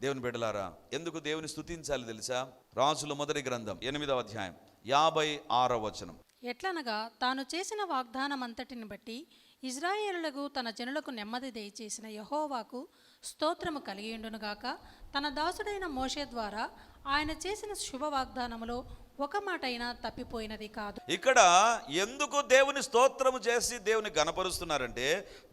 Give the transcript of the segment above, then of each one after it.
దేవుని బిడ్డలారా, ఎందుకు దేవుని స్తుతించాలి తెలుసా? రాజుల మొదటి గ్రంథం 8వ అధ్యాయం 56వ వచనం. ఎట్లనగా తాను చేసిన వాగ్దానమంతటిని బట్టి ఇజ్రాయేలులకు తన జనులకు నెమ్మది దయచేసిన యెహోవాకు స్తోత్రము కలిగియుండునుగాక. తన దాసుడైన మోషే ద్వారా ఆయన చేసిన శుభ వాగ్దానములో ఒక మాటైనా తప్పిపోయినది కాదు. ఇక్కడ ఎందుకు దేవుని స్తోత్రము చేసి దేవుని గణపరుస్తున్నారంటే,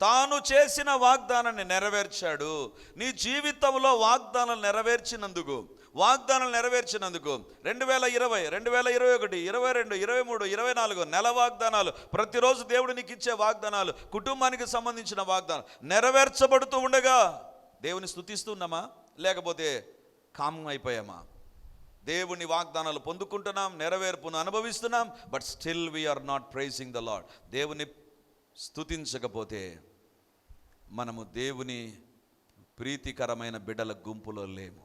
తాను చేసిన వాగ్దానాన్ని నెరవేర్చాడు. నీ జీవితంలో వాగ్దానాలు నెరవేర్చినందుకు 2020, 2021, 22, 23, 24 నెల వాగ్దానాలు, ప్రతిరోజు దేవుడు నీకు ఇచ్చే వాగ్దానాలు, కుటుంబానికి సంబంధించిన వాగ్దానాలు నెరవేర్చబడుతూ ఉండగా దేవుని స్తుతిస్తున్నామా, లేకపోతే కామం అయిపోయామా? దేవుని వాగ్దానాలు పొందుకుంటున్నాం, నెరవేర్పును అనుభవిస్తున్నాం, but still we are not praising the lord. దేవుని స్తుతించకపోతే మనము దేవుని ప్రీతికరమైన బిడ్డల గుంపులో లేము.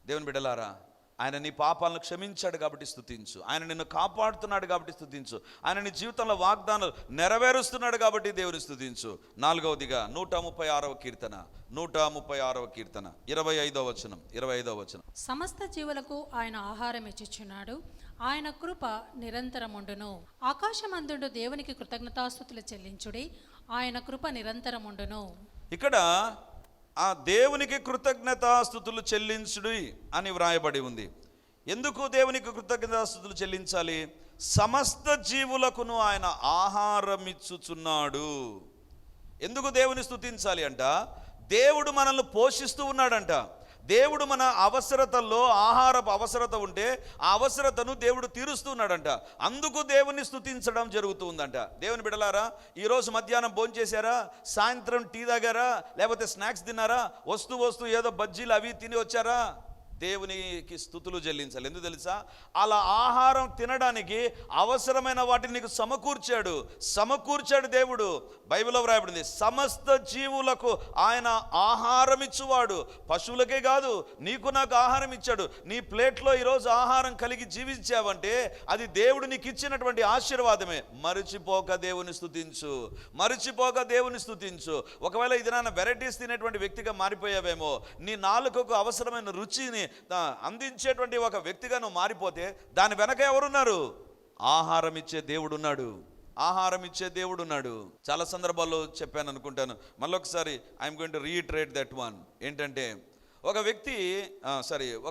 దేవుని బిడ్డలారా, ఆయన నీ పాపాలను క్షమించాడు కాబట్టి స్తుతించు. ఆయన నిన్ను కాపాడుతున్నాడు కాబట్టి స్తుతించు. ఆయన నీ జీవితంలో వాగ్దానాలు నెరవేరుస్తున్నాడు కాబట్టి దేవుని స్తుతించు. 4వదిగా 136వ కీర్తన 25వ వచనం. సమస్త జీవులకు ఆయన ఆహారం ఇచ్చుచున్నాడు, ఆయన కృప నిరంతరముండును. ఆకాశమందుండు దేవునికి కృతజ్ఞతాస్తుతులు చెల్లించుడి, ఆయన కృప నిరంతరముండును. ఇక్కడ ఆ దేవునికి కృతజ్ఞతాస్తుతులు చెల్లించుడి అని వ్రాయబడి ఉంది. ఎందుకు దేవునికి కృతజ్ఞతాస్తుతులు చెల్లించాలి? సమస్త జీవులకును ఆయన ఆహారం ఇచ్చుచున్నాడు. ఎందుకు దేవుని స్తుతించాలి అంట? దేవుడు మనల్ని పోషిస్తూ ఉన్నాడంట. దేవుడు మన అవసరతల్లో ఆహారపు అవసరత ఉంటే ఆ అవసరతను దేవుడు తీరుస్తున్నాడంట. అందుకు దేవుని స్తుతించడం జరుగుతుందంట. దేవుని బిడ్డలారా, ఈరోజు మధ్యాహ్నం భోంచేశారా? సాయంత్రం టీ తాగారా? లేకపోతే స్నాక్స్ తిన్నారా? వస్తూ ఏదో బజ్జీలు అవి తిని వచ్చారా? దేవునికి స్తుతులు చెల్లించాలి. ఎందుకు తెలుసా? అలా ఆహారం తినడానికి అవసరమైన వాటిని నీకు సమకూర్చాడు దేవుడు. బైబిల్లో వ్రాయబడింది, సమస్త జీవులకు ఆయన ఆహారం ఇచ్చువాడు. పశువులకే కాదు, నీకు నాకు ఆహారం ఇచ్చాడు. నీ ప్లేట్లో ఈరోజు ఆహారం కలిగి జీవించావంటే అది దేవుడు నీకు ఇచ్చినటువంటి ఆశీర్వాదమే. మరిచిపోక దేవుని స్తుతించు. ఒకవేళ ఇది నాన్న వెరైటీస్ తినేటువంటి వ్యక్తిగా మారిపోయావేమో, నీ నాలుకకు అవసరమైన రుచిని అందించేటువంటి ఒక వ్యక్తిగా నువ్వు మారిపోతే దాని వెనక ఎవరున్నారు? ఆహారం ఇచ్చే దేవుడు ఉన్నాడు. చాలా సందర్భాల్లో చెప్పాను అనుకుంటాను, మళ్ళొకసారి I'm going to reiterate that one. ఏంటంటే,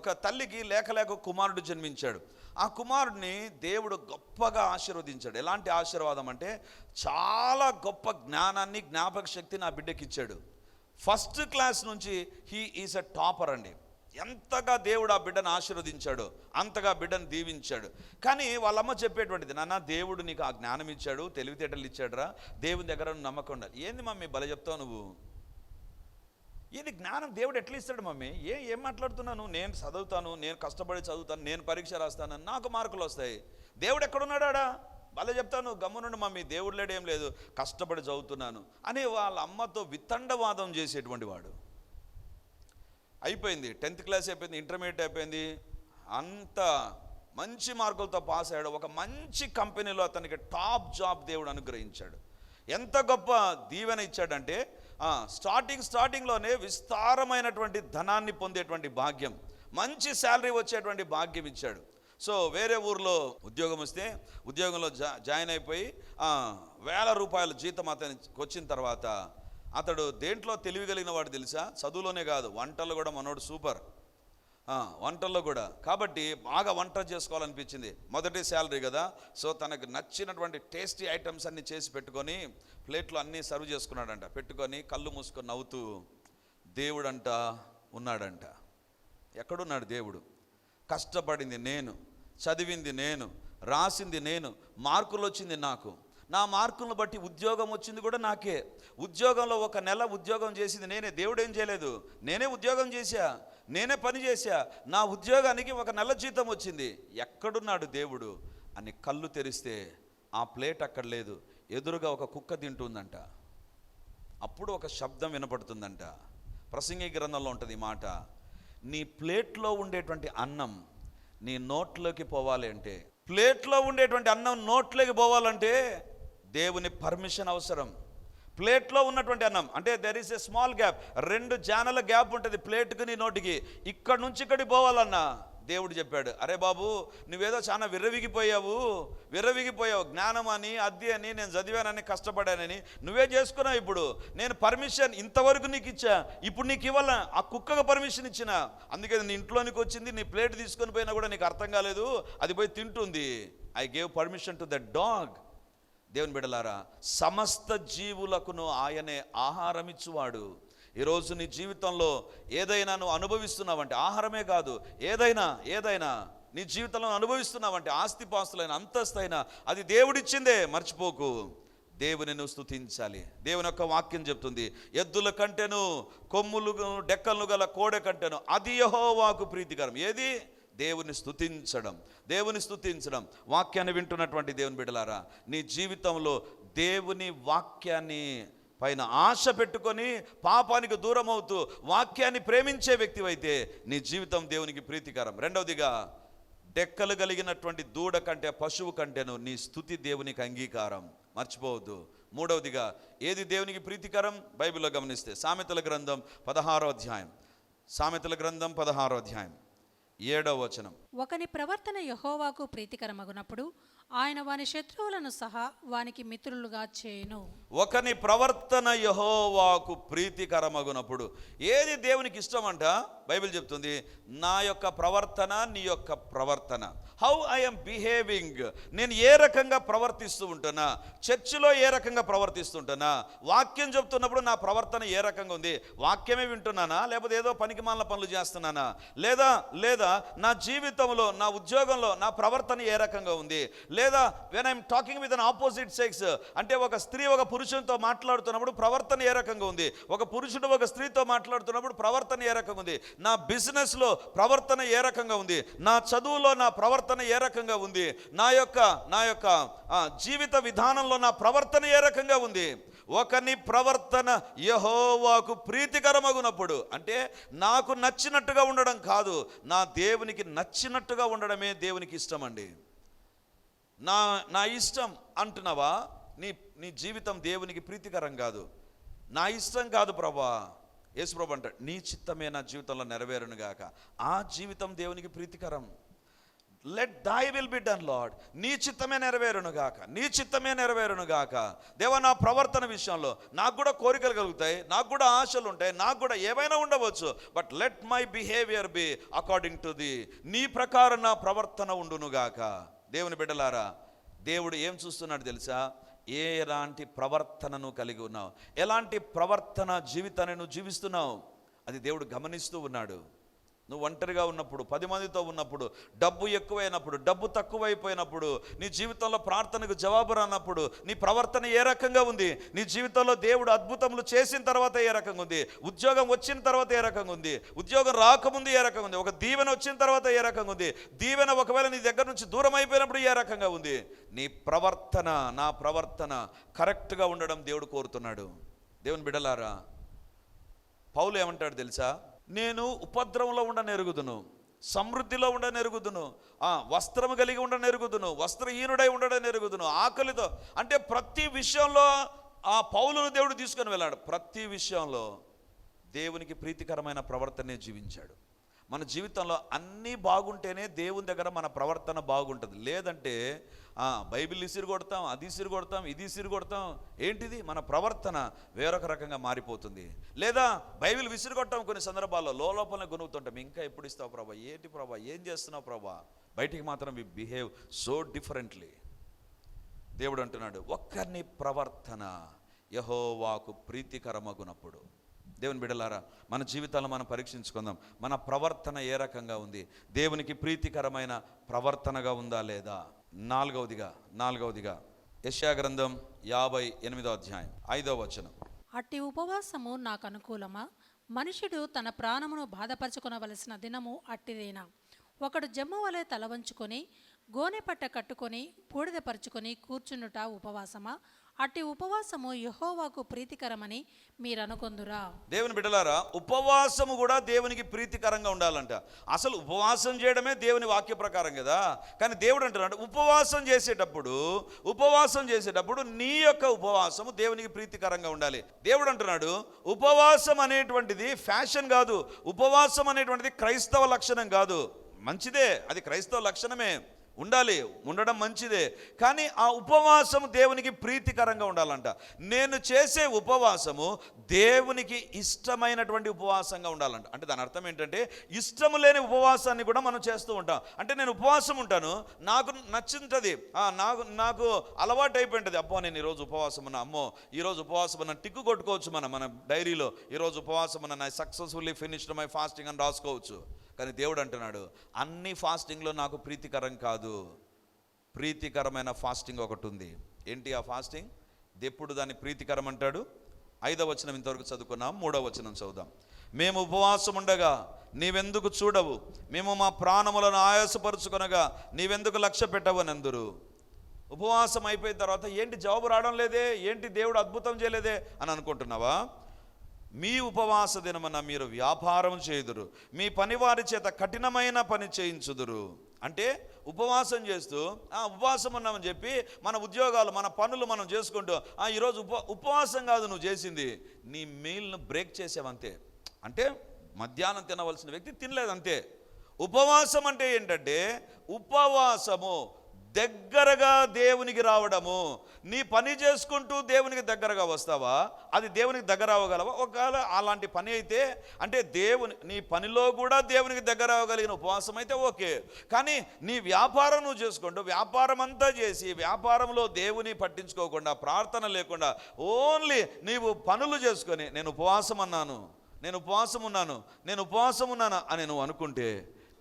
ఒక తల్లికి లేక కుమారుడు జన్మించాడు. ఆ కుమారుడిని దేవుడు గొప్పగా ఆశీర్వదించాడు. ఎలాంటి ఆశీర్వాదం అంటే, చాలా గొప్ప జ్ఞానాన్ని, జ్ఞాపక శక్తిని ఆ బిడ్డకి ఇచ్చాడు. ఫస్ట్ క్లాస్ నుంచి హీ ఈజ్ ఎ టాపర్ అండి. ఎంతగా దేవుడు ఆ బిడ్డను ఆశీర్వదించాడు, అంతగా బిడ్డను దీవించాడు. కానీ వాళ్ళమ్మ చెప్పేటువంటిది, నాన్న దేవుడు నీకు ఆ జ్ఞానం ఇచ్చాడు, తెలివితేటలు ఇచ్చాడురా, దేవుని దగ్గర నమ్మకం ఉండాలి. ఏంది మమ్మీ భలే చెప్తావు నువ్వు? ఇది జ్ఞానం దేవుడు ఎట్లా ఇస్తాడు మమ్మీ? ఏం మాట్లాడుతున్నాను? నేను చదువుతాను, నేను కష్టపడి చదువుతాను, నేను పరీక్ష రాస్తాను, నాకు మార్కులు వస్తాయి. దేవుడు ఎక్కడున్నాడా? భలే చెప్తాను, గమ్మునుండి మమ్మీ, దేవుడు లేడు, ఏం లేదు, కష్టపడి చదువుతున్నాను అని వాళ్ళ అమ్మతో వితండవాదం చేసేటువంటి వాడు. అయిపోయింది, 10th క్లాస్ అయిపోయింది, ఇంటర్మీడియట్ అయిపోయింది, అంత మంచి మార్కులతో పాస్ అయ్యాడు. ఒక మంచి కంపెనీలో అతనికి టాప్ జాబ్ దేవుడు అనుగ్రహించాడు. ఎంత గొప్ప దీవెన ఇచ్చాడంటే, స్టార్టింగ్లోనే విస్తారమైనటువంటి ధనాన్ని పొందేటువంటి భాగ్యం, మంచి శాలరీ వచ్చేటువంటి భాగ్యం ఇచ్చాడు. సో వేరే ఊర్లో ఉద్యోగం వస్తే ఉద్యోగంలో జాయిన్ అయిపోయి ₹1000 జీతం అతనికి వచ్చిన తర్వాత అతడు దేంట్లో తెలివిగలిగిన వాడు తెలుసా? చదువులోనే కాదు, వంటల్లో కూడా మనోడు సూపర్. వంటల్లో కూడా, కాబట్టి బాగా వంట చేసుకోవాలనిపించింది. మొదటి శాలరీ కదా, సో తనకు నచ్చినటువంటి టేస్టీ ఐటమ్స్ అన్నీ చేసి పెట్టుకొని ప్లేట్లో అన్నీ సర్వ్ చేసుకున్నాడంట. పెట్టుకొని కళ్ళు మూసుకొని నవ్వుతూ, దేవుడంట ఉన్నాడంట. ఎక్కడున్నాడు దేవుడు? కష్టపడింది నేను, చదివింది నేను, రాసింది నేను, మార్కులు వచ్చింది నాకు, నా మార్కులను బట్టి ఉద్యోగం వచ్చింది కూడా నాకే. ఉద్యోగంలో 1 నెల ఉద్యోగం చేసింది నేనే, దేవుడు ఏం చేయలేదు. నేనే ఉద్యోగం చేశా, నేనే పని చేశా, నా ఉద్యోగానికి 1 నెల జీతం వచ్చింది. ఎక్కడున్నాడు దేవుడు అని కళ్ళు తెరిస్తే ఆ ప్లేట్ అక్కడ లేదు, ఎదురుగా ఒక కుక్క తింటుందంట. అప్పుడు ఒక శబ్దం వినపడుతుందంట. ప్రసంగి గ్రంథంలో ఉంటుంది ఈ మాట, నీ ప్లేట్లో ఉండేటువంటి అన్నం నీ నోట్లోకి పోవాలి అంటే, ప్లేట్లో ఉండేటువంటి అన్నం నోట్లోకి పోవాలంటే దేవుని పర్మిషన్ అవసరం. ప్లేట్లో ఉన్నటువంటి అన్నం అంటే there is a small gap, 2 జానల గ్యాప్ ఉంటుంది ప్లేట్కి నీ నోటికి. ఇక్కడ నుంచి ఇక్కడికి పోవాలన్నా దేవుడు చెప్పాడు, అరే బాబు నువ్వేదో చాలా విర్రవిగిపోయావు, జ్ఞానం అని అద్దె అని నేను చదివానని కష్టపడానని నువ్వే చేసుకున్నావు. ఇప్పుడు నేను పర్మిషన్ ఇంతవరకు నీకు ఇచ్చా, ఇప్పుడు నీకు ఇవ్వాల ఆ కుక్కకు పర్మిషన్ ఇచ్చిన, అందుకే నీ ఇంట్లోనికి వచ్చింది, నీ ప్లేట్ తీసుకొని పోయినా కూడా నీకు అర్థం కాలేదు, అది పోయి తింటుంది. I gave permission to that dog. దేవుని బిడ్డలారా, సమస్త జీవులకును ఆయనే ఆహారం ఇచ్చువాడు. ఈరోజు నీ జీవితంలో ఏదైనా నువ్వు అనుభవిస్తున్నావంటే, ఆహారమే కాదు ఏదైనా నీ జీవితంలో అనుభవిస్తున్నావంటే, ఆస్తిపాస్తులైన అంతస్తైనా అది దేవుడిచ్చిందే, మర్చిపోకు. దేవుని నువ్వు స్తుతించాలి. దేవుని యొక్క వాక్యం చెప్తుంది, ఎద్దుల కంటేను కొమ్ములు డెక్కలను గల కోడె కంటేను అది యెహోవాకు ప్రీతికరం. ఏది? దేవుని స్తుతించడం. వాక్యాన్ని వింటున్నటువంటి దేవుని బిడ్డలారా, నీ జీవితంలో దేవుని వాక్యాన్ని పైన ఆశ పెట్టుకొని పాపానికి దూరం అవుతూ వాక్యాన్ని ప్రేమించే వ్యక్తివైతే నీ జీవితం దేవునికి ప్రీతికరం. రెండవదిగా, డెక్కలు కలిగినటువంటి దూడ కంటే పశువు కంటేను నీ స్తుతి దేవునికి అంగీకారం, మర్చిపోవద్దు. మూడవదిగా, ఏది దేవునికి ప్రీతికరం? బైబిల్లో గమనిస్తే సామెతల గ్రంథం 16వ అధ్యాయం 7వ వచనం. ఒకని ప్రవర్తన యెహోవాకు ప్రీతికరమగునప్పుడు ఆయన వాని శత్రువులను సహా వానికి మిత్రులుగా చేయును. ఒకని ప్రవర్తన యెహోవాకు ప్రీతికరమగునప్పుడు, ఏది దేవునికి ఇష్టమంట? బైబిల్ చెప్తుంది, నా యొక్క ప్రవర్తన, నీ యొక్క ప్రవర్తన, హౌ ఐఎమ్ బిహేవింగ్, నేను ఏ రకంగా ప్రవర్తిస్తూ ఉంటున్నా, చర్చిలో ఏ రకంగా ప్రవర్తిస్తుంటున్నా, వాక్యం చెప్తున్నప్పుడు నా ప్రవర్తన ఏ రకంగా ఉంది, వాక్యమే వింటున్నానా లేకపోతే ఏదో పనికిమాలిన పనులు చేస్తున్నానా, లేదా నా జీవితంలో, నా ఉద్యోగంలో నా ప్రవర్తన ఏ రకంగా ఉంది, లేదా when I'm talking with an opposite sex, అంటే ఒక స్త్రీ ఒక పురుషునితో మాట్లాడుతున్నప్పుడు ప్రవర్తన ఏ రకంగా ఉంది, ఒక పురుషుడు ఒక స్త్రీతో మాట్లాడుతున్నప్పుడు ప్రవర్తన ఏ రకంగా ఉంది, నా బిజినెస్లో ప్రవర్తన ఏ రకంగా ఉంది, నా చదువులో నా ప్రవర్తన ఏ రకంగా ఉంది, నా యొక్క జీవిత విధానంలో నా ప్రవర్తన ఏ రకంగా ఉంది. ఒకని ప్రవర్తన యెహోవాకు ప్రీతికరమగునప్పుడు, అంటే నాకు నచ్చినట్టుగా ఉండడం కాదు, నా దేవునికి నచ్చినట్టుగా ఉండడమే దేవునికి ఇష్టం అండి. నా ఇష్టం అంటున్నావా, నీ జీవితం దేవునికి ప్రీతికరం కాదు. నా ఇష్టం కాదు ప్రభా, యేసు ప్రభు అంటాడు, నీ చిత్తమే నా జీవితంలో నెరవేరును గాక, ఆ జీవితం దేవునికి ప్రీతికరం. Let thy will be done lord, నీ చిత్తమే నెరవేరును గాక. దేవా, నా ప్రవర్తన విషయంలో నాకు కూడా కోరికలు కలుగుతాయి, నాకు కూడా ఆశలు ఉంటాయి, నాకు కూడా ఏమైనా ఉండవచ్చు, but let my behaviour B according to నీ ప్రకారం నా ప్రవర్తన ఉండును గాక. దేవుని బిడ్డలారా, దేవుడు ఏం చూస్తున్నాడు తెలుసా? ఎలాంటి ప్రవర్తనను కలిగి ఉన్నావు, ఎలాంటి ప్రవర్తన జీవితాన్ని నువ్వు జీవిస్తున్నావు, అది దేవుడు గమనిస్తూ ఉన్నాడు. నువ్వు ఒంటరిగా ఉన్నప్పుడు, 10 మందితో ఉన్నప్పుడు, డబ్బు ఎక్కువైనప్పుడు, డబ్బు తక్కువైపోయినప్పుడు, నీ జీవితంలో ప్రార్థనకు జవాబు రానప్పుడు నీ ప్రవర్తన ఏ రకంగా ఉంది, నీ జీవితంలో దేవుడు అద్భుతములు చేసిన తర్వాత ఏ రకంగా ఉంది, ఉద్యోగం వచ్చిన తర్వాత ఏ రకంగా ఉంది, ఉద్యోగం రాకముందు ఏ రకంగా ఉంది, ఒక దీవెన వచ్చిన తర్వాత ఏ రకంగా ఉంది, దీవెన ఒకవేళ నీ దగ్గర నుంచి దూరం అయిపోయినప్పుడు ఏ రకంగా ఉంది. నీ ప్రవర్తన, నా ప్రవర్తన కరెక్ట్గా ఉండడం దేవుడు కోరుతున్నాడు. దేవుని బిడ్డలారా, పౌలు ఏమంటాడు తెలుసా? నేను ఉపద్రవంలో ఉండనెరుగుదును, సమృద్ధిలో ఉండనెరుగుదును, వస్త్రము కలిగి ఉండనెరుగుదును, వస్త్రహీనుడై ఉండనెరుగుదును, ఆకలితో, అంటే ప్రతి విషయంలో ఆ పౌలును దేవుడు తీసుకొని వెళ్ళాడు. ప్రతి విషయంలో దేవునికి ప్రీతికరమైన ప్రవర్తనే జీవించాడు. మన జీవితంలో అన్నీ బాగుంటేనే దేవుని దగ్గర మన ప్రవర్తన బాగుంటుంది. లేదంటే బైబిల్ ఇసిరి కొడతాం, అది ఇసిరి కొడతాం, ఇది ఇసిరి కొడతాం. ఏంటిది? మన ప్రవర్తన వేరొక రకంగా మారిపోతుంది. లేదా బైబిల్ విసిరి కొట్టాం కొన్ని సందర్భాల్లో, లోపలనే గొనుగుతుంటాం, ఇంకా ఎప్పుడు ఇస్తావు ప్రభా, ఏంటి ప్రభా, ఏం చేస్తున్నావు ప్రభా, బయటికి మాత్రం వి బిహేవ్ సో డిఫరెంట్లీ. దేవుడు అంటున్నాడు, ఒక్కరిని ప్రవర్తన యెహోవాకు ప్రీతికరమగునప్పుడు. దేవుని బిడ్డలారా, మన జీవితాలను మనం పరీక్షించుకుందాం. మన ప్రవర్తన ఏ రకంగా ఉంది? దేవునికి ప్రీతికరమైన ప్రవర్తనగా ఉందా లేదా? నాలుగవదిగా యెషయా గ్రంథం 58వ అధ్యాయం 5వ వచనం. అట్టి ఉపవాసము నాకు అనుకూలమా? మనుషుడు తన ప్రాణమును బాధపరచుకొనవలసిన దినము అట్టిదేనా? ఒకడు జమ్ము వలె తల వంచుకొని గోనెపట్ట కట్టుకొని బూడిద పరుచుకొని కూర్చునుట ఉపవాసమా? అట్టి ఉపవాసము యెహోవాకు ప్రీతికరమని మీరనుకొందురా? దేవుని బిడ్డలారా, ఉపవాసము కూడా దేవునికి ప్రీతికరంగా ఉండాలంట. అసలు ఉపవాసం చేయడమే దేవుని వాక్య ప్రకారం కదా. కానీ దేవుడు అంటున్నాడు, ఉపవాసం చేసేటప్పుడు నీ యొక్క ఉపవాసము దేవునికి ప్రీతికరంగా ఉండాలి. దేవుడు అంటున్నాడు, ఉపవాసం అనేటువంటిది ఫ్యాషన్ కాదు, ఉపవాసం అనేటువంటిది క్రైస్తవ లక్షణం కాదు. మంచిదే, అది క్రైస్తవ లక్షణమే, ఉండడం మంచిదే. కానీ ఆ ఉపవాసము దేవునికి ప్రీతికరంగా ఉండాలంట. నేను చేసే ఉపవాసము దేవునికి ఇష్టమైనటువంటి ఉపవాసంగా ఉండాలంట. అంటే దాని అర్థం ఏంటంటే, ఇష్టము లేని ఉపవాసాన్ని కూడా మనం చేస్తూ ఉంటాం. అంటే నేను ఉపవాసం ఉంటాను, నాకు నచ్చుంటుంది, నాకు అలవాటు అయిపోయింటుంది. అబ్బో నేను ఈరోజు ఉపవాసం ఉన్నా, అమ్మో ఈరోజు ఉపవాసం ఉన్నా, టిక్కు కొట్టుకోవచ్చు మన డైరీలో, ఈరోజు ఉపవాసం ఉన్నా, I successfully finished my fasting అని రాసుకోవచ్చు. కానీ దేవుడు అంటున్నాడు, అన్ని ఫాస్టింగ్లో నాకు ప్రీతికరం కాదు, ప్రీతికరమైన ఫాస్టింగ్ ఒకటి ఉంది. ఏంటి ఆ ఫాస్టింగ్? ఎప్పుడు దాన్ని ప్రీతికరం అంటాడు? 5వ వచనం ఇంతవరకు చదువుకున్నాం, 3వ వచనం చదువుదాం. మేము ఉపవాసం ఉండగా నీవెందుకు చూడవు, మేము మా ప్రాణములను ఆయాసపరుచుకొనగా నీవెందుకు లక్ష్య పెట్టవనందురు. ఉపవాసం అయిపోయిన తర్వాత ఏంటి జవాబు రావడం లేదే, ఏంటి దేవుడు అద్భుతం చేయలేదే అని అనుకుంటున్నావా? మీ ఉపవాస దినమున మీరు వ్యాపారం చేయుదురు, మీ పనివారి చేత కఠినమైన పని చేయించుదురు. అంటే ఉపవాసం చేస్తూ ఉపవాసం ఉన్నామని చెప్పి మన ఉద్యోగాలు, మన పనులు మనం చేసుకుంటూ ఈరోజు ఉపవాసం కాదు నువ్వు చేసింది, నీ మీల్ను బ్రేక్ చేసావంతే. అంటే మధ్యాహ్నం తినవలసిన వ్యక్తి తినలేదంతే. ఉపవాసం అంటే ఏంటంటే, ఉపవాసము దగ్గరగా దేవునికి రావడము. నీ పని చేసుకుంటూ దేవునికి దగ్గరగా వస్తావా? అది దేవునికి దగ్గర అవ్వగలవా? ఒకవేళ అలాంటి పని అయితే, అంటే నీ పనిలో కూడా దేవునికి దగ్గర అవ్వగలిగిన ఉపవాసం అయితే ఓకే. కానీ నీ వ్యాపారం నువ్వు చేసుకుంటూ వ్యాపారం అంతా చేసి వ్యాపారంలో దేవుని పట్టించుకోకుండా, ప్రార్థన లేకుండా, ఓన్లీ నీవు పనులు చేసుకొని నేను ఉపవాసం ఉన్నాను అని నువ్వు అనుకుంటే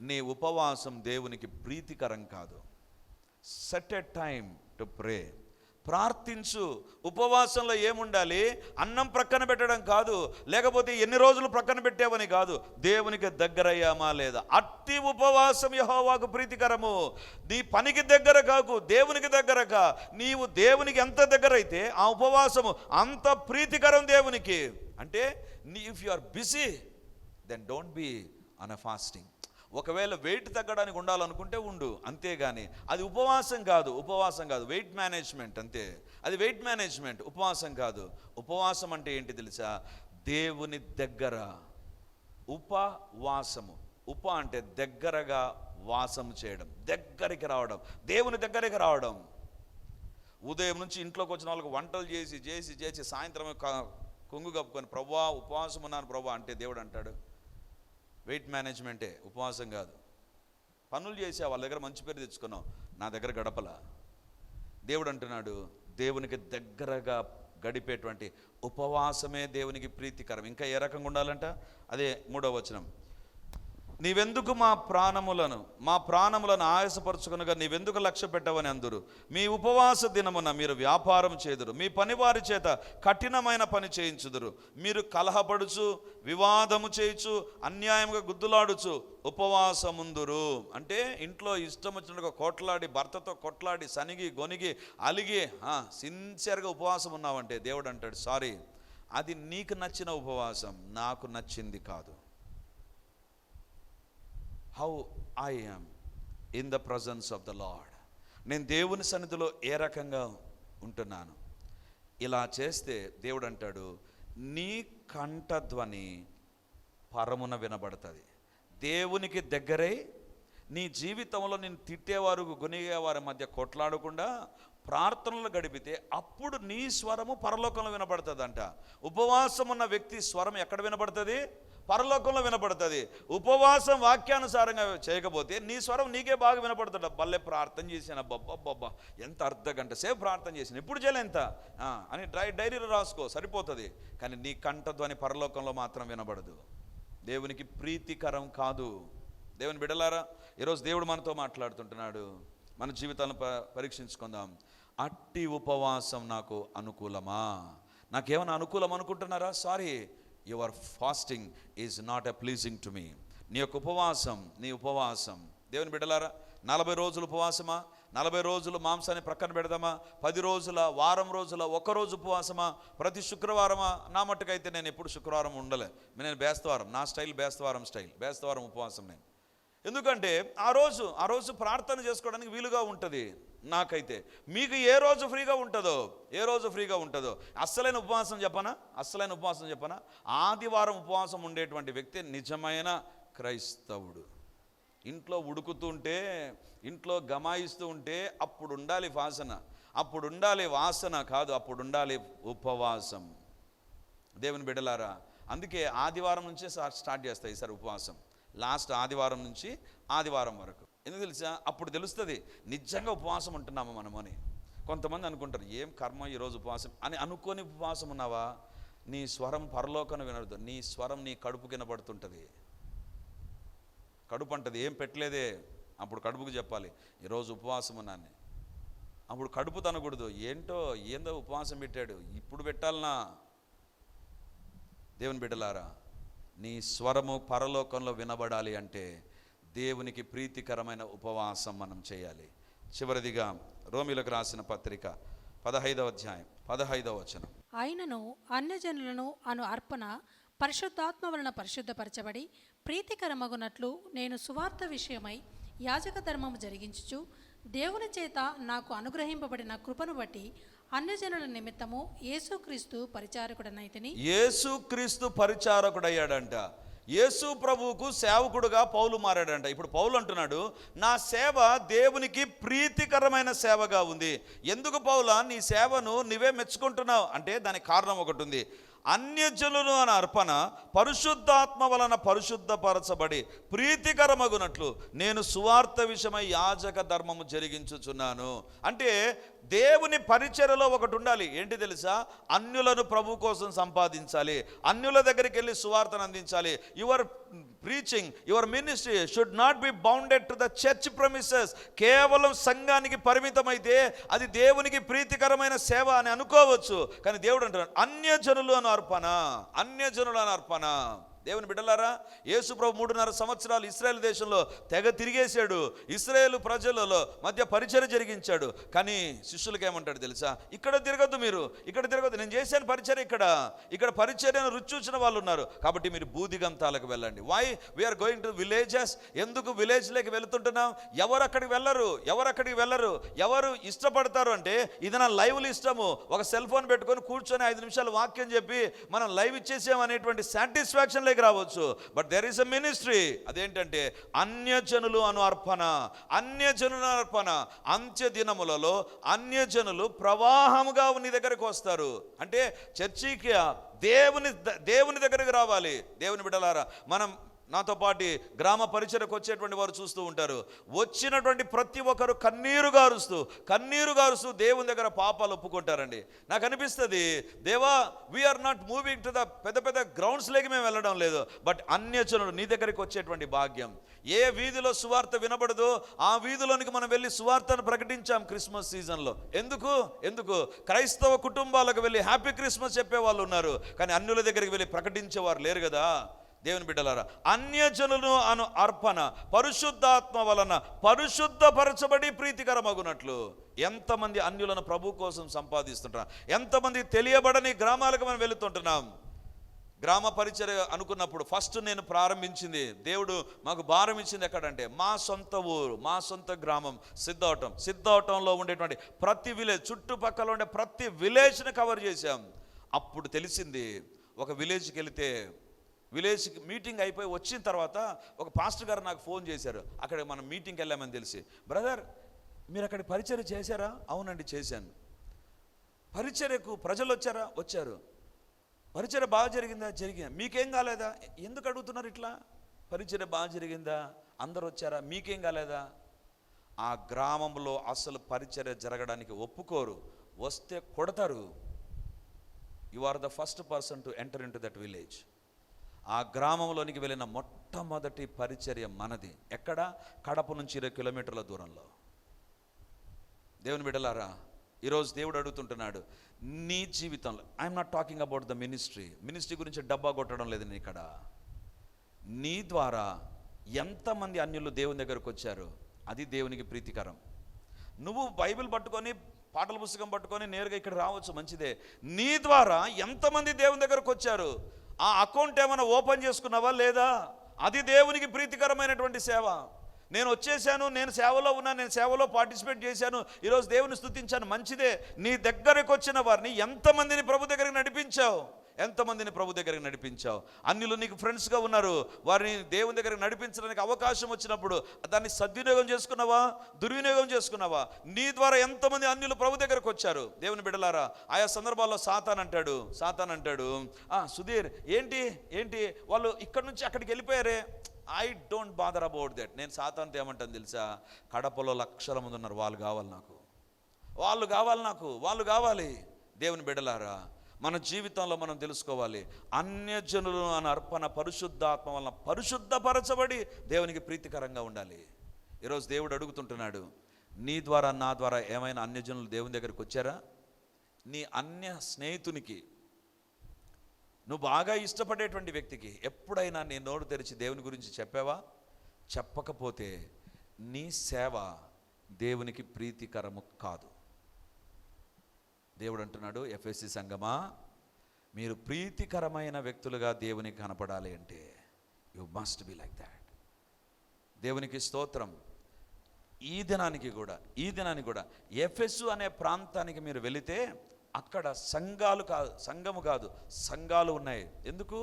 నీ ఉపవాసం దేవునికి ప్రీతికరం కాదు. Set a time to pray. ప్రార్థించు. ఉపవాసంలో ఏముండాలి? అన్నం ప్రక్కన పెట్టడం కాదు, లేకపోతే ఎన్ని రోజులు ప్రక్కన పెట్టావని కాదు, దేవునికి దగ్గరయ్యామా లేదా. అట్టి ఉపవాసం యెహోవాకు ప్రీతికరము. నీ పనికి దగ్గర కాకు, దేవునికి దగ్గర కా. నీవు దేవునికి ఎంత దగ్గర అయితే ఆ ఉపవాసము అంత ప్రీతికరం దేవునికి. అంటే if you are busy, then don't be on a fasting. ఒకవేళ వెయిట్ తగ్గడానికి ఉండాలనుకుంటే ఉండు, అంతేగాని అది ఉపవాసం కాదు. వెయిట్ మేనేజ్మెంట్ అంతే. అది వెయిట్ మేనేజ్మెంట్, ఉపవాసం కాదు. ఉపవాసం అంటే ఏంటి తెలుసా? దేవుని దగ్గర. ఉపవాసము, అంటే దగ్గరగా వాసం చేయడం, దగ్గరికి రావడం, దేవుని దగ్గరికి రావడం. ఉదయం నుంచి ఇంట్లోకి వచ్చిన వాళ్ళకి వంటలు చేసి సాయంత్రం కొంగు కప్పుకొని ప్రభువా ఉపవాసం ఉన్నాను ప్రభువా అంటే దేవుడు అంటాడు, వెయిట్ మేనేజ్మెంటే, ఉపవాసం కాదు. పనులు చేసా, వాళ్ళ దగ్గర మంచి పేరు తెచ్చుకున్నావు, నా దగ్గర గడపల. దేవుడు అంటున్నాడు, దేవునికి దగ్గరగా గడిపేటువంటి ఉపవాసమే దేవునికి ప్రీతికరం. ఇంకా ఏ రకంగా ఉండాలంట? అదే 3వ వచనం. నీవెందుకు మా ప్రాణములను ఆయాసపరుచుకునగా నీవెందుకు లక్ష్య పెట్టవని అందురు. మీ ఉపవాస దినమున మీరు వ్యాపారం చేదురు, మీ పనివారి చేత కఠినమైన పని చేయించుదురు. మీరు కలహపడుచు, వివాదము చేయుచు, అన్యాయంగా గుద్దులాడుచు ఉపవాసముందురు. అంటే ఇంట్లో ఇష్టం వచ్చినట్టుగా కొట్లాడి, భర్తతో కొట్లాడి, సనిగి గొనిగి అలిగి సిన్సియర్గా ఉపవాసం ఉన్నావంటే దేవుడు అంటాడు, సారీ, అది నీకు నచ్చిన ఉపవాసం, నాకు నచ్చింది కాదు. How I am in the presence of the lord. నేను దేవుని సన్నిధిలో ఏ రకంగా ఉంటున్నాను. ఇలా చేస్తే దేవుడు అంటాడు, నీ కంఠధ్వని పరమున వినబడుతుంది. దేవునికి దగ్గరై నీ జీవితంలో నేను తిట్టేవారు, గొనిగేవారి మధ్య కొట్లాడకుండా ప్రార్థనలు గడిపితే అప్పుడు నీ స్వరము పరలోకంలో వినపడుతుందంట. ఉపవాసం ఉన్న వ్యక్తి స్వరం ఎక్కడ వినపడుతుంది? పరలోకంలో వినపడుతుంది. ఉపవాసం వాక్యానుసారంగా చేయకపోతే నీ స్వరం నీకే బాగా వినపడుతుంది. భలే ప్రార్థన చేసిన, బబ్బా ఎంత అర్ధగంట సేపు ప్రార్థన చేసిన, ఎప్పుడు చేయలే ఎంత అని డైరీలో రాసుకో, సరిపోతుంది. కానీ నీ కంఠధ్వని పరలోకంలో మాత్రం వినబడదు. దేవునికి ప్రీతికరం కాదు. దేవుని బిడ్డలారా, ఈరోజు దేవుడు మనతో మాట్లాడుతుంటున్నాడు. మన జీవితాలను పరీక్షించుకుందాం. అట్టి ఉపవాసం నాకు అనుకూలమా? నాకేమైనా అనుకూలం అనుకుంటున్నారా? Sorry, your fasting is not a pleasing to me. నీ ఉపవాసం దేవుని బిడ్డలారా, 40 రోజులు ఉపవాసమా, 40 రోజులు మాంసాన్ని ప్రక్కన పెడదామా, 10 రోజుల, వారం రోజుల, ఒక్కరోజు ఉపవాసమా, ప్రతి శుక్రవారమా? నా మట్టుకైతే నేను ఎప్పుడు శుక్రవారం ఉండలే, నేను బేస్తవారం, నా స్టైల్ బేస్తవారం ఉపవాసం నేను. ఎందుకంటే ఆ రోజు ప్రార్థన చేసుకోవడానికి వీలుగా ఉంటుంది నాకైతే. మీకు ఏ రోజు ఫ్రీగా ఉంటుందో అస్సలైన ఉపవాసం చెప్పనా, ఆదివారం ఉపవాసం ఉండేటువంటి వ్యక్తి నిజమైన క్రైస్తవుడు. ఇంట్లో ఉడుకుతుంటే, ఇంట్లో గమాయిస్తూ ఉంటే అప్పుడు ఉండాలి వాసన కాదు, అప్పుడు ఉండాలి ఉపవాసం. దేవుని బిడ్డలారా, అందుకే ఆదివారం నుంచే స్టార్ట్ చేస్తాయి ఈసారి ఉపవాసం. లాస్ట్ ఆదివారం నుంచి ఆదివారం వరకు. ఎందుకు తెలుసా? అప్పుడు తెలుస్తుంది నిజంగా ఉపవాసం ఉంటున్నామా మనము అని. కొంతమంది అనుకుంటారు, ఏం కర్మ ఈరోజు ఉపవాసం అని అనుకోని ఉపవాసం ఉన్నావా? నీ స్వరం పరలోకన వినదు, నీ స్వరం నీ కడుపు వినబడుతుంటుంది. కడుపు అంటది, ఏం పెట్టలేదే, అప్పుడు కడుపుకు చెప్పాలి ఈరోజు ఉపవాసం ఉన్నాను. అప్పుడు కడుపు తనకూడదు, ఏందో ఉపవాసం పెట్టాడు, ఇప్పుడు పెట్టాలనా? దేవుని బిడ్డలారా, నీ స్వరము పరలోకంలో వినబడాలి అంటే దేవునికి ప్రీతికరమైన ఉపవాసం మనం చేయాలి. చివరిదిగా రోమీయులకు రాసిన పత్రిక 15వ అధ్యాయం 15వ వచనం. ఆయనను అన్యజనులను అను అర్పణ పరిశుద్ధాత్మ వలన పరిశుద్ధపరచబడి ప్రీతికరమగునట్లు నేను సువార్త విషయమై యాజక ధర్మము జరిగించుచు దేవుని చేత నాకు అనుగ్రహింపబడిన కృపను బట్టి అన్యజనుల నిమిత్తము యేసుక్రీస్తు పరిచారకుడయ్యాడంట. యేసు ప్రభువుకు సేవకుడుగా పౌలు మారాడంట. ఇప్పుడు పౌలు అంటున్నాడు, నా సేవ దేవునికి ప్రీతికరమైన సేవగా ఉంది. ఎందుకు పౌలా నీ సేవను నువ్వే మెచ్చుకుంటున్నావు అంటే దానికి కారణం ఒకటి ఉంది. అన్యజనులు అనే అర్పణ పరిశుద్ధాత్మ వలన పరిశుద్ధపరచబడి ప్రీతికరమగునట్లు నేను సువార్త విషయమై యాజక ధర్మము జరిగించుచున్నాను. అంటే దేవుని పరిచర్యలో ఒకటి ఉండాలి. ఏంటి తెలుసా? అన్యులను ప్రభు కోసం సంపాదించాలి, అన్యుల దగ్గరికి వెళ్ళి సువార్తను అందించాలి. Your preaching, your ministry should not be bounded to the church premises. కేవలం సంఘానికి పరిమితమైతే అది దేవునికి ప్రీతికరమైన సేవ అని అనుకోవచ్చు. కానీ దేవుడు అంటున్నాడు అన్యజనులు అని అర్పణ. దేవుని బిడ్డలారా, యేసు ప్రభు 3.5 సంవత్సరాలు ఇశ్రాయేల్ దేశంలో తెగ తిరిగేశాడు, ఇశ్రాయేలు ప్రజలలో మధ్య పరిచర్య జరిగించాడు. కానీ శిష్యులకు ఏమంటాడు తెలుసా? ఇక్కడ తిరగద్దు, నేను చేశాను పరిచర్య, ఇక్కడ పరిచర్యను రుచి చూసిన వాళ్ళు ఉన్నారు, కాబట్టి మీరు బూదిగంతాలకు వెళ్ళండి. Why we are going to villages? ఎందుకు విలేజ్లోకి వెళుతుంటున్నాం? ఎవరు అక్కడికి వెళ్ళరు, ఎవరు ఇష్టపడతారు అంటే ఇది నా లైవ్లు ఇష్టము. ఒక సెల్ ఫోన్ పెట్టుకొని కూర్చొని 5 నిమిషాలు వాక్యం చెప్పి మనం లైవ్ ఇచ్చేసామనేటువంటి సాటిస్ఫాక్షన్ రావచ్చు. But there is a ministry. అదేంటంటే అన్యజనులు అను అర్పణ. అంత్య దినములలో అన్యజనులు ప్రవాహముగా నీ దగ్గరకు వస్తారు. అంటే చర్చికి దేవుని దగ్గరికి రావాలి. దేవుని బిడ్డలారా, మనం నాతో పాటు గ్రామ పరిచయకు వచ్చేటువంటి వారు చూస్తూ ఉంటారు. వచ్చినటువంటి ప్రతి ఒక్కరు కన్నీరు గారుస్తూ దేవుని దగ్గర పాపాలు ఒప్పుకుంటారండి. నాకు అనిపిస్తుంది, దేవా we are not moving to the పెద్ద గ్రౌండ్స్లోకి మేము వెళ్ళడం లేదు, బట్ అన్యజనులు నీ దగ్గరికి వచ్చేటువంటి భాగ్యం. ఏ వీధిలో సువార్త వినబడదో ఆ వీధిలోనికి మనం వెళ్ళి సువార్తను ప్రకటించాం క్రిస్మస్ సీజన్లో. ఎందుకు క్రైస్తవ కుటుంబాలకు వెళ్ళి హ్యాపీ క్రిస్మస్ చెప్పే వాళ్ళు ఉన్నారు, కానీ అన్యుల దగ్గరికి వెళ్ళి ప్రకటించేవారు లేరు కదా. దేవుని బిడ్డలారా, అన్యజనులు అను అర్పణ పరిశుద్ధాత్మ వలన పరిశుద్ధపరచబడి ప్రీతికరమగునట్లు. ఎంతమంది అన్యులను ప్రభు కోసం సంపాదిస్తుంటున్నాం, ఎంతమంది తెలియబడని గ్రామాలకు మనం వెళుతుంటున్నాం. గ్రామ పరిచర్య అనుకున్నప్పుడు ఫస్ట్ నేను ప్రారంభించింది, దేవుడు మాకు భారం ఇచ్చింది ఎక్కడంటే మా సొంత ఊరు, మా సొంత గ్రామం సిద్ధవటంలో ఉండేటువంటి ప్రతి విలేజ్, చుట్టుపక్కల ఉండే ప్రతి విలేజ్ని కవర్ చేశాం. అప్పుడు తెలిసింది, ఒక విలేజ్కి వెళితే విలేజ్కి మీటింగ్ అయిపోయి వచ్చిన తర్వాత ఒక పాస్టర్ గారు నాకు ఫోన్ చేశారు. అక్కడ మనం మీటింగ్కి వెళ్ళామని తెలిసి, బ్రదర్ మీరు అక్కడ పరిచర్య చేశారా? అవునండి చేశాను. పరిచర్యకు ప్రజలు వచ్చారు. పరిచర్య బాగా జరిగిందా? మీకేం కాలేదా? ఎందుకు అడుగుతున్నారు ఇట్లా? పరిచర్య బాగా జరిగిందా? అందరు వచ్చారా? మీకేం కాలేదా? ఆ గ్రామంలో అసలు పరిచర్య జరగడానికి ఒప్పుకోరు, వస్తే కొడతారు. You are the first person to enter in to that village. ఆ గ్రామంలోనికి వెళ్ళిన మొట్టమొదటి పరిచర్య మనది. ఎక్కడ? కడప నుంచి 20 కిలోమీటర్ల దూరంలో. దేవుని బిడ్డలారా, ఈరోజు దేవుడు అడుగుతుంటున్నాడు నీ జీవితంలో, I'm not talking about the ministry గురించి డబ్బా కొట్టడం లేదు నేను ఇక్కడ. నీ ద్వారా ఎంతమంది అన్యులు దేవుని దగ్గరకు వచ్చారు? అది దేవునికి ప్రీతికరం. నువ్వు బైబిల్ పట్టుకొని పాటల పుస్తకం పట్టుకొని నేరుగా ఇక్కడ రావచ్చు, మంచిదే. నీ ద్వారా ఎంతమంది దేవుని దగ్గరకు వచ్చారు? ఆ అకౌంట్ ఏమైనా ఓపెన్ చేసుకున్నావా లేదా? అది దేవునికి ప్రీతికరమైనటువంటి సేవ. నేను వచ్చేసాను, నేను సేవలో ఉన్నాను, నేను సేవలో పార్టిసిపేట్ చేశాను, ఈరోజు దేవుని స్తుతించాను, మంచిదే. నీ దగ్గరకు వచ్చిన వారిని ఎంతమందిని ప్రభు దగ్గరికి నడిపించావు? ఎంతమందిని ప్రభు దగ్గరికి నడిపించావు? అన్యులు నీకు ఫ్రెండ్స్గా ఉన్నారు, వారిని దేవుని దగ్గరికి నడిపించడానికి అవకాశం వచ్చినప్పుడు దాన్ని సద్వినియోగం చేసుకున్నావా, దుర్వినియోగం చేసుకున్నావా? నీ ద్వారా ఎంతమంది అన్యులు ప్రభు దగ్గరకు వచ్చారు? దేవుని బిడ్డలారా, ఆయా సందర్భాల్లో సాతాన్ అంటాడు, సుధీర్ ఏంటి వాళ్ళు ఇక్కడి నుంచి అక్కడికి వెళ్ళిపోయారే, I don't bother about that. నేను సాతాన్తో ఏమంటాను తెలుసా? కడపలో లక్షల మంది ఉన్నారు, వాళ్ళు కావాలి. దేవుని బిడ్డలారా, మన జీవితంలో మనం తెలుసుకోవాలి, అన్యజనులు అనే అర్పణ పరిశుద్ధాత్మ వలన పరిశుద్ధపరచబడి దేవునికి ప్రీతికరంగా ఉండాలి. ఈరోజు దేవుడు అడుగుతుంటున్నాడు, నీ ద్వారా నా ద్వారా ఏమైనా అన్యజనులు దేవుని దగ్గరికి వచ్చారా? నీ అన్య స్నేహితునికి, నువ్వు బాగా ఇష్టపడేటువంటి వ్యక్తికి ఎప్పుడైనా నీ నోరు తెరిచి దేవుని గురించి చెప్పావా? చెప్పకపోతే నీ సేవ దేవునికి ప్రీతికరము కాదు. దేవుడు అంటున్నాడు, ఎఫెసీ సంఘమా, మీరు ప్రీతికరమైన వ్యక్తులుగా దేవునికి కనపడాలి అంటే you must be like that. దేవునికి స్తోత్రం. ఈ దినానికి కూడా ఎఫెసు అనే ప్రాంతానికి మీరు వెళితే అక్కడ సంఘము కాదు సంఘాలు ఉన్నాయి. ఎందుకు?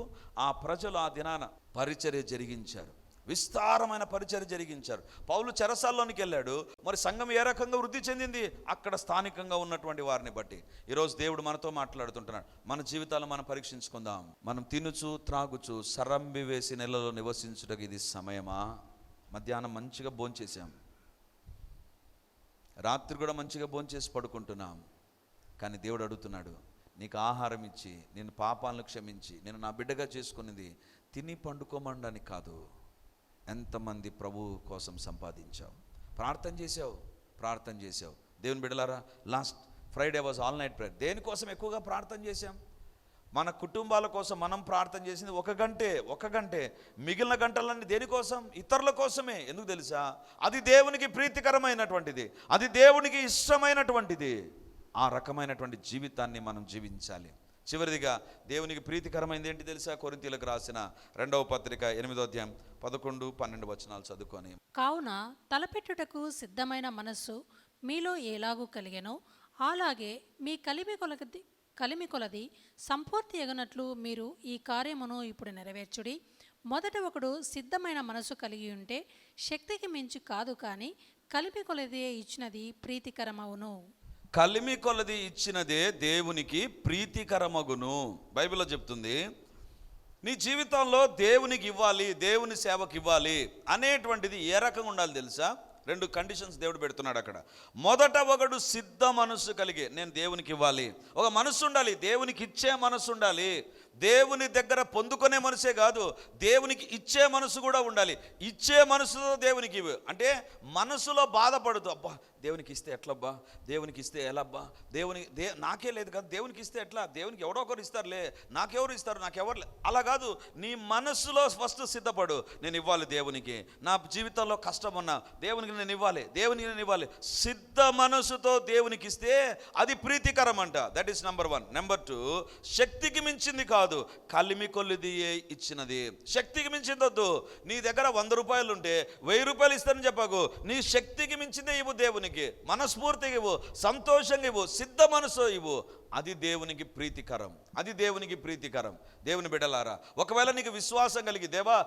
ఆ ప్రజలు ఆ దినాన పరిచర్య జరిగించారు, విస్తారమైన పరిచర్య జరిగించారు. పౌలు చెరసాల్లోనికి వెళ్ళాడు, మరి సంఘం ఏ రకంగా వృద్ధి చెందింది? అక్కడ స్థానికంగా ఉన్నటువంటి వారిని బట్టి. ఈరోజు దేవుడు మనతో మాట్లాడుతుంటున్నాడు. మన జీవితాలు మనం పరీక్షించుకుందాం. మనం తినుచు త్రాగుచు సరంబి వేసి నెలలో నివసించుటకు ఇది సమయమా? మధ్యాహ్నం మంచిగా భోంచేసాం, రాత్రి కూడా మంచిగా భోంచేసి పడుకుంటున్నాం. కానీ దేవుడు అడుగుతున్నాడు, నీకు ఆహారం ఇచ్చి నేను పాపాలను క్షమించి నేను నా బిడ్డగా చేసుకున్నది తిని పండుకోమనడానికి కాదు. ఎంతమంది ప్రభువు కోసం సంపాదించావు, ప్రార్థన చేసావు. దేవుని బిడ్డలారా, last Friday was all night prayer. దేనికోసం ఎక్కువగా ప్రార్థన చేశాం? మన కుటుంబాల కోసం మనం ప్రార్థన చేసింది ఒక గంటే. మిగిలిన గంటలన్నీ దేనికోసం? ఇతరుల కోసమే. ఎందుకు తెలుసా? అది దేవునికి ప్రీతికరమైనటువంటిది, అది దేవునికి ఇష్టమైనటువంటిది. ఆ రకమైనటువంటి జీవితాన్ని మనం జీవించాలి. చివరిదిగా దేవునికి ప్రీతికరమైనది ఏంటి తెలుసా? కొరింథీయులకు రాసిన 2వ పత్రిక 8వ అధ్యాయం 11-12 వచనాలు చదువుకొని, కావున తలపెట్టుటకు సిద్ధమైన మనస్సు మీలో ఎలాగూ కలిగెనో అలాగే మీ కలిమి కొలది సంపూర్తి ఎగనట్లు మీరు ఈ కార్యమును ఇప్పుడు నెరవేర్చుడి. మొదట ఒకడు సిద్ధమైన మనసు కలిగి ఉంటే శక్తికి మించి కాదు, కానీ కలిమి కొలది ఇచ్చినది ప్రీతికరమవును. కలిమి కొలది ఇచ్చినదే దేవునికి ప్రీతికరమగును. బైబిల్లో చెప్తుంది, నీ జీవితంలో దేవునికి ఇవ్వాలి, దేవుని సేవకి ఇవ్వాలి అనేటువంటిది ఏ రకంగా ఉండాలి తెలుసా? 2 కండిషన్స్ దేవుడు పెడుతున్నాడు అక్కడ. మొదట ఒకడు సిద్ధ మనస్సు కలిగి, నేను దేవునికి ఇవ్వాలి. ఒక మనస్సు ఉండాలి, దేవునికి ఇచ్చే మనస్సు ఉండాలి. దేవుని దగ్గర పొందుకునే మనసే కాదు, దేవునికి ఇచ్చే మనసు కూడా ఉండాలి. ఇచ్చే మనసుతో దేవునికి ఇవ్వు అంటే మనసులో బాధపడుతూ, అబ్బా దేవునికి ఇస్తే ఎట్లబ్బా, దేవునికి ఇస్తే ఎలాబ్బా, నాకే లేదు కదా, దేవునికి ఇస్తే ఎట్లా, దేవునికి ఎవరో ఒకరు ఇస్తారులే, నాకెవరు ఇస్తారు, నాకెవరు, అలా కాదు. నీ మనస్సులో ఫస్ట్ సిద్ధపడు, నేను ఇవ్వాలి దేవునికి, నా జీవితంలో కష్టం ఉన్నా దేవునికి నేను ఇవ్వాలి. సిద్ధ మనసుతో దేవునికి ఇస్తే అది ప్రీతికరం అంట. That is number 1. నెంబర్ 2, శక్తికి మించింది కాదు, కలిమి కొలిది ఇచ్చినది. శక్తికి మించింది వద్దు. నీ దగ్గర 100 రూపాయలు ఉంటే 1000 రూపాయలు ఇస్తానని చెప్పకు. నీ శక్తికి మించిందే ఇవ్వు దేవునికి, మనస్ఫూర్తిగా ఇవ్వు, సంతోషంగా ఇవ్వు, సిద్ధ మనసు ఇవ్వు. అది దేవునికి ప్రీతికరం. దేవుని బిడ్డలారా, ఒకవేళ నీకు విశ్వాసం కలిగి, దేవా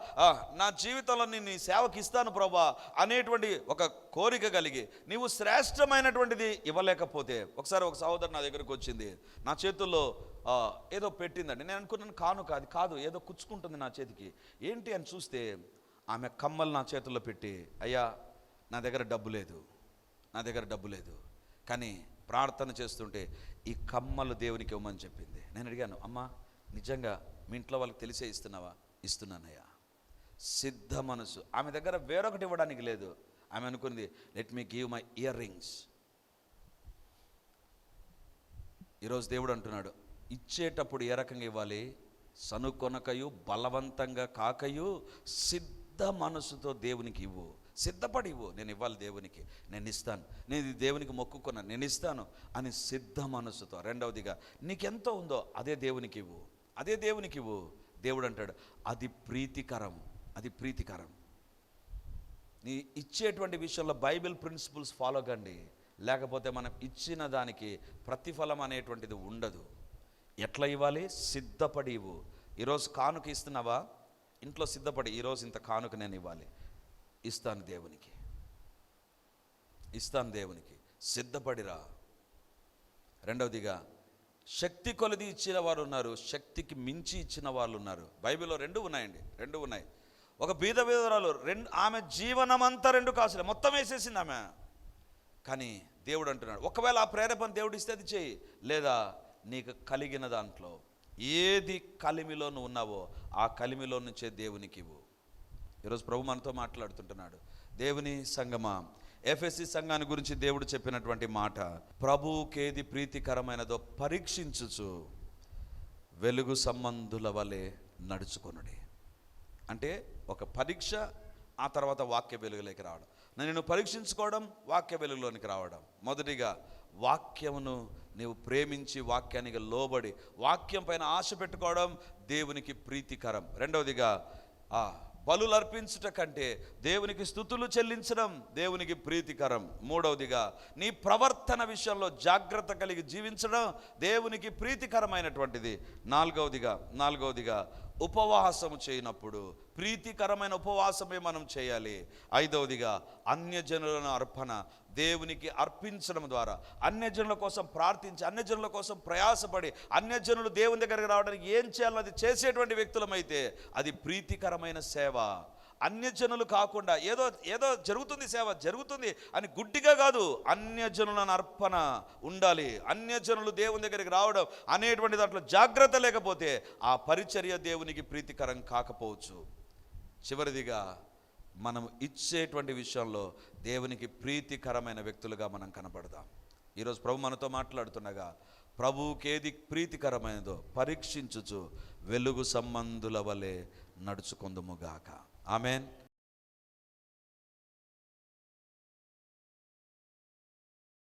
నా జీవితంలో నేను నీ సేవకి ఇస్తాను ప్రభా అనేటువంటి ఒక కోరిక కలిగి నీవు శ్రేష్టమైనటువంటిది ఇవ్వలేకపోతే, ఒకసారి ఒక సహోదరు నా దగ్గరకు వచ్చింది, నా చేతుల్లో ఏదో పెట్టిందండి. నేను అనుకున్నాను కాదు ఏదో కుచ్చుకుంటుంది నా చేతికి. ఏంటి అని చూస్తే ఆమె కమ్మలు నా చేతుల్లో పెట్టి, అయ్యా నా దగ్గర డబ్బు లేదు, కానీ ప్రార్థన చేస్తుంటే ఈ కమ్మలు దేవునికి ఇవ్వమని చెప్పింది. నేను అడిగాను, అమ్మా నిజంగా మీ ఇంట్లో వాళ్ళకి తెలిసే ఇస్తున్నావా? ఇస్తున్నానయ్యా. సిద్ధ మనసు. ఆమె దగ్గర వేరొకటి ఇవ్వడానికి లేదు. ఆమె అనుకుంది, let me give my ear rings. ఈరోజు దేవుడు అంటున్నాడు, ఇచ్చేటప్పుడు ఏ రకంగా ఇవ్వాలి? సనుకొనకయు బలవంతంగా కాకయు సిద్ధ మనసుతో దేవునికి ఇవ్వు. సిద్ధపడి ఇవ్వు. నేను ఇవ్వాలి దేవునికి, నేను ఇస్తాను, నేను ఇది దేవునికి మొక్కుకున్నాను, నేను ఇస్తాను అని సిద్ధ మనసుతో. రెండవదిగా నీకెంతో ఉందో అదే దేవునికి ఇవ్వు, అదే దేవునికి ఇవ్వు. దేవుడు అంటాడు అది ప్రీతికరం, అది ప్రీతికరం. నీ ఇచ్చేటువంటి విషయంలో బైబిల్ ప్రిన్సిపల్స్ ఫాలో కండి, లేకపోతే మనం ఇచ్చిన దానికి ప్రతిఫలం అనేటువంటిది ఉండదు. ఎట్లా ఇవ్వాలి? సిద్ధపడి ఇవ్వు. ఈరోజు కానుక ఇస్తున్నావా? ఇంట్లో సిద్ధపడి ఈరోజు ఇంత కానుక నేను ఇవ్వాలి, ఇస్తాను దేవునికి, ఇస్తాను దేవునికి, సిద్ధపడిరా. రెండవదిగా శక్తి కొలది ఇచ్చిన వారు ఉన్నారు, శక్తికి మించి ఇచ్చిన వాళ్ళు ఉన్నారు. బైబిల్లో రెండు ఉన్నాయండి, రెండు ఉన్నాయి. ఒక బీద బీదరాలు ఆమె జీవనమంతా 2 కాసులే మొత్తం వేసేసింది ఆమె. కానీ దేవుడు అంటున్నాడు, ఒకవేళ ఆ ప్రేరేపణ దేవుడు ఇస్తే అది చేయి, లేదా నీకు కలిగిన దాంట్లో ఏది కలిమిలో నువ్వు ఉన్నావో ఆ కలిమిలో నుంచే దేవునికి ఇవ్వు. ఈరోజు ప్రభు మనతో మాట్లాడుతుంటున్నాడు. దేవుని సంగమా, ఎఫెసీ సంఘాన్ని గురించి దేవుడు చెప్పినటువంటి మాట, ప్రభువుకేది ప్రీతికరమైనదో పరీక్షించుచు వెలుగు సంబంధుల వలె నడుచుకొనుడి. అంటే ఒక పరీక్ష, ఆ తర్వాత వాక్య వెలుగులోకి రావడం. నేను పరీక్షించుకోవడం, వాక్య వెలుగులోనికి రావడం. మొదటిగా వాక్యమును నీవు ప్రేమించి వాక్యానికి లోబడి వాక్యం పైన ఆశ పెట్టుకోవడం దేవునికి ప్రీతికరం. రెండవదిగా బలులు అర్పించుట కంటే దేవునికి స్తుతులు చెల్లించడం దేవునికి ప్రీతికరం. మూడవదిగా నీ ప్రవర్తన విషయంలో జాగ్రత్త కలిగి జీవించడం దేవునికి ప్రీతికరమైనటువంటిది. నాలుగవదిగా ఉపవాసము చేయనప్పుడు ప్రీతికరమైన ఉపవాసమే మనం చేయాలి. ఐదవదిగా అన్యజనులను అర్పణ దేవునికి అర్పించడం ద్వారా, అన్యజనుల కోసం ప్రార్థించి, అన్యజనుల కోసం ప్రయాసపడి, అన్యజనులు దేవుని దగ్గరికి రావడానికి ఏం చేయాలో అది చేసేటువంటి వ్యక్తులమైతే అది ప్రీతికరమైన సేవ. అన్యజనులు కాకుండా ఏదో జరుగుతుంది, సేవ జరుగుతుంది అని గుడ్డిగా కాదు, అన్యజనులను అర్పణ ఉండాలి. అన్యజనులు దేవుని దగ్గరికి రావడం అనేటువంటి దాంట్లో జాగ్రత్త లేకపోతే ఆ పరిచర్య దేవునికి ప్రీతికరం కాకపోవచ్చు. చివరిదిగా మనం ఇచ్చేటువంటి విషయంలో దేవునికి ప్రీతికరమైన వ్యక్తులుగా మనం కనబడదాం. ఈరోజు ప్రభు మనతో మాట్లాడుతుండగా, ప్రభువుకేది ప్రీతికరమైనదో పరీక్షించుచు వెలుగు సంబంధుల వలె నడుచుకొందుముగాక. ఆమెన్.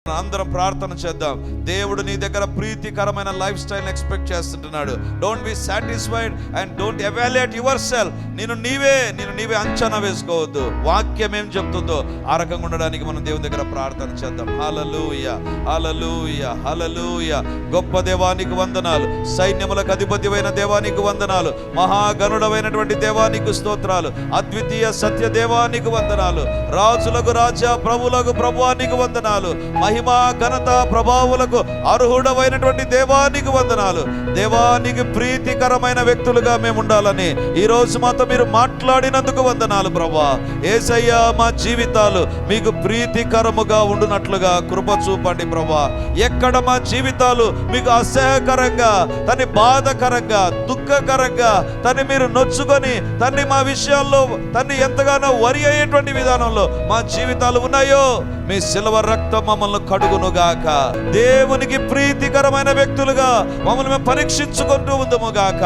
అందరం ప్రార్థన చేద్దాం. దేవుడు నీ దగ్గర ప్రీతికరమైన లైఫ్ స్టైల్ ఎక్స్పెక్ట్ చేస్తుంటున్నాడు. Don't be satisfied and don't evaluate yourself. నేను నీవే అంచనా వేసుకోవద్దు. వాక్యం ఏం చెప్తుందో ఆ రకంగా ఉండడానికి మనం దేవుని దగ్గర ప్రార్థన చేద్దాం. హల్లెలూయా, హల్లెలూయా, హల్లెలూయా. గొప్ప దేవానికి వందనాలు, సైన్యములకు అధిపతివైన దేవానికి వందనాలు, మహాగణుడమైనటువంటి దేవానికి స్తోత్రాలు, అద్వితీయ సత్య దేవానికి వందనాలు, రాజులకు రాజా, ప్రభువులకు ప్రభువానికి వందనాలు, మహిమా ఘనత ప్రభావులకు అర్హుడమైనటువంటి దేవానికి వందనాలు. దేవానికి ప్రీతికరమైన వ్యక్తులుగా మేము ఉండాలని ఈరోజు మాతో మీరు మాట్లాడినందుకు వందనాలు ప్రభా. యేసయ్యా, మా జీవితాలు మీకు ప్రీతికరముగా ఉండునట్లుగా కృప చూపండి ప్రభా. ఎక్కడ మా జీవితాలు మీకు అసహ్యకరంగా, తన్ని బాధకరంగా, దుఃఖకరంగా, తన్ని మీరు నొచ్చుకొని తన్ని మా విషయాల్లో తన్ని ఎంతగానో వరి అయ్యేటువంటి విధానంలో మా జీవితాలు ఉన్నాయో, మీ శిలువ రక్తం మమ్మల్ని కడుగునుగాక. దేవునికి ప్రీతికరమైన వ్యక్తులుగా మమ్మల్ని మేము పరీక్షించుకుంటూ ఉందము గాక.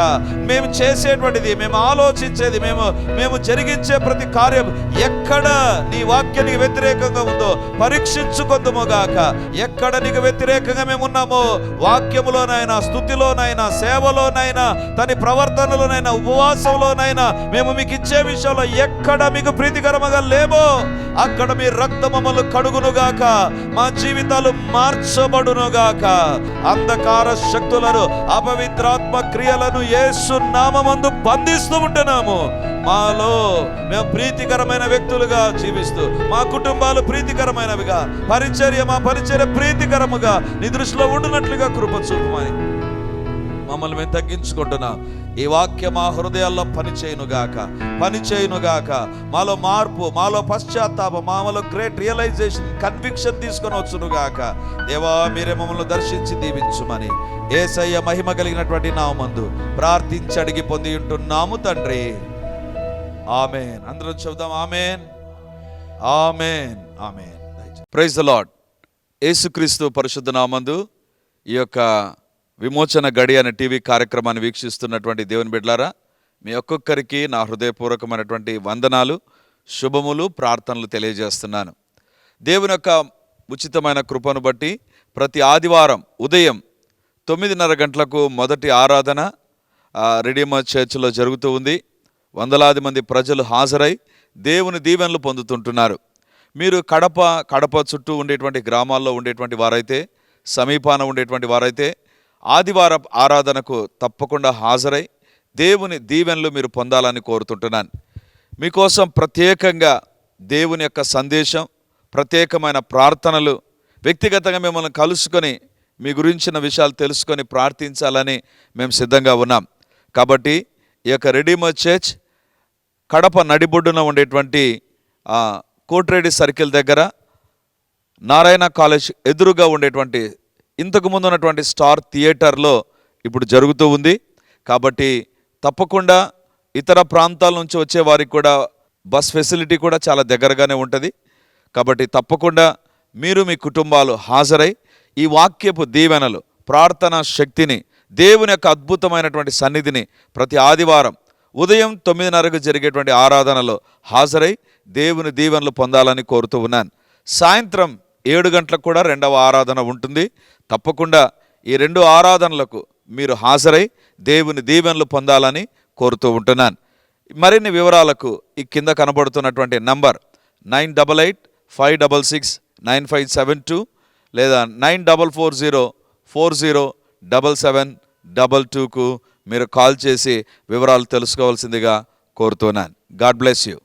మేము చేసేటువంటిది, మేము ఆలోచించేది, మేము జరిగించే ప్రతి కార్యం ఎక్కడ నీ వాక్యానికి వ్యతిరేకంగా ఉందో పరీక్షించుకుందుము గాక. ఎక్కడ నీకు వ్యతిరేకంగా మేము ఉన్నామో, వాక్యములోనైనా, స్తుతిలోనైనా, సేవలోనైనా, తన ప్రవర్తనలోనైనా, ఉపవాసంలోనైనా మేము మీకు ఇచ్చే విషయంలో ఎక్కడ మీకు ప్రీతికరంగా లేమో అక్కడ మీ రక్తం మమ్మల్ని కడుగునుగాక. మా జీవితాలు మార్చబడునుగాక. అంధకార శక్తులను, అపవిత్రాత్మ క్రియలను యేసు నామమందు బంధిస్తూ ఉంటున్నాము. మాలో మేము ప్రీతికరమైన వ్యక్తులుగా జీవిస్తూ, మా కుటుంబాలు ప్రీతికరమైనవిగా, మా పరిచర్య ప్రీతికరముగా నీ దృష్టిలో ఉండునట్లుగా కృప చూపమని మమ్మల్ని మేము తగ్గించుకుంటున్నాం. ఈ వాక్యం మా హృదయాల్లో పనిచేయునుగాక. మాలో మార్పు, మాలో పశ్చాత్తాపం, మాలో గ్రేట్ రియలైజేషన్, కన్విక్షన్ తీసుకొని వచ్చునుగాక. దేవా, మీరే మమ్మల్ని దర్శించి దీవించుమని యేసయ్య మహిమ కలిగినటువంటి నామమందు ప్రార్థించి అడిగి పొంది ఉంటున్నాము తండ్రి. ఆమేన్. అందరం చెబుదాం ఆమేన్, ఆమేన్, ఆమేన్. Praise the lord. యేసుక్రీస్తు పరిశుద్ధ నామమందు ఈ యొక్క విమోచన గడి అనే టీవీ కార్యక్రమాన్ని వీక్షిస్తున్నటువంటి దేవుని బిడ్డలారా, మీ ఒక్కొక్కరికి నా హృదయపూర్వకమైనటువంటి వందనాలు, శుభములు, ప్రార్థనలు తెలియజేస్తున్నాను. దేవుని యొక్క ఉచితమైన కృపను బట్టి ప్రతి ఆదివారం ఉదయం 9:30 గంటలకు మొదటి ఆరాధన రెడీమర్ చర్చిలో జరుగుతూ ఉంది. వందలాది మంది ప్రజలు హాజరై దేవుని దీవెనలు పొందుతుంటున్నారు. మీరు కడప చుట్టూ ఉండేటువంటి గ్రామాల్లో ఉండేటువంటి వారైతే, సమీపాన ఉండేటువంటి వారైతే ఆదివారం ఆరాధనకు తప్పకుండా హాజరై దేవుని దీవెనలు మీరు పొందాలని కోరుతుంటున్నాను. మీకోసం ప్రత్యేకంగా దేవుని యొక్క సందేశం, ప్రత్యేకమైన ప్రార్థనలు, వ్యక్తిగతంగా మిమ్మల్ని కలుసుకొని మీ గురించిన విషయాలు తెలుసుకొని ప్రార్థించాలని మేము సిద్ధంగా ఉన్నాం. కాబట్టి ఈ యొక్క రెడీమర్ చర్చ్ కడప నడిబొడ్డున ఉండేటువంటి కోటిరెడ్డి సర్కిల్ దగ్గర నారాయణ కాలేజ్ ఎదురుగా ఉండేటువంటి ఇంతకుముందు ఉన్నటువంటి స్టార్ థియేటర్లో ఇప్పుడు జరుగుతూ ఉంది. కాబట్టి తప్పకుండా ఇతర ప్రాంతాల నుంచి వచ్చే వారికి కూడా బస్ ఫెసిలిటీ కూడా చాలా దగ్గరగానే ఉంటుంది. కాబట్టి తప్పకుండా మీరు మీ కుటుంబాలు హాజరై ఈ వాక్యపు దీవెనలు, ప్రార్థనా శక్తిని, దేవుని యొక్క అద్భుతమైనటువంటి సన్నిధిని ప్రతి ఆదివారం ఉదయం 9:30కు జరిగేటువంటి ఆరాధనలో హాజరై దేవుని దీవెనలు పొందాలని కోరుతూ ఉన్నాను. సాయంత్రం 7 గంటలకు కూడా 2వ ఆరాధన ఉంటుంది. తప్పకుండా ఈ 2 ఆరాధనలకు మీరు హాజరై దేవుని దీవెనలు పొందాలని కోరుతూ ఉంటున్నాను. మరిన్ని వివరాలకు ఈ కింద కనబడుతున్నటువంటి నంబర్ 9845669572 లేదా 9440407722కు మీరు కాల్ చేసి వివరాలు తెలుసుకోవాల్సిందిగా కోరుతున్నాను. God bless you.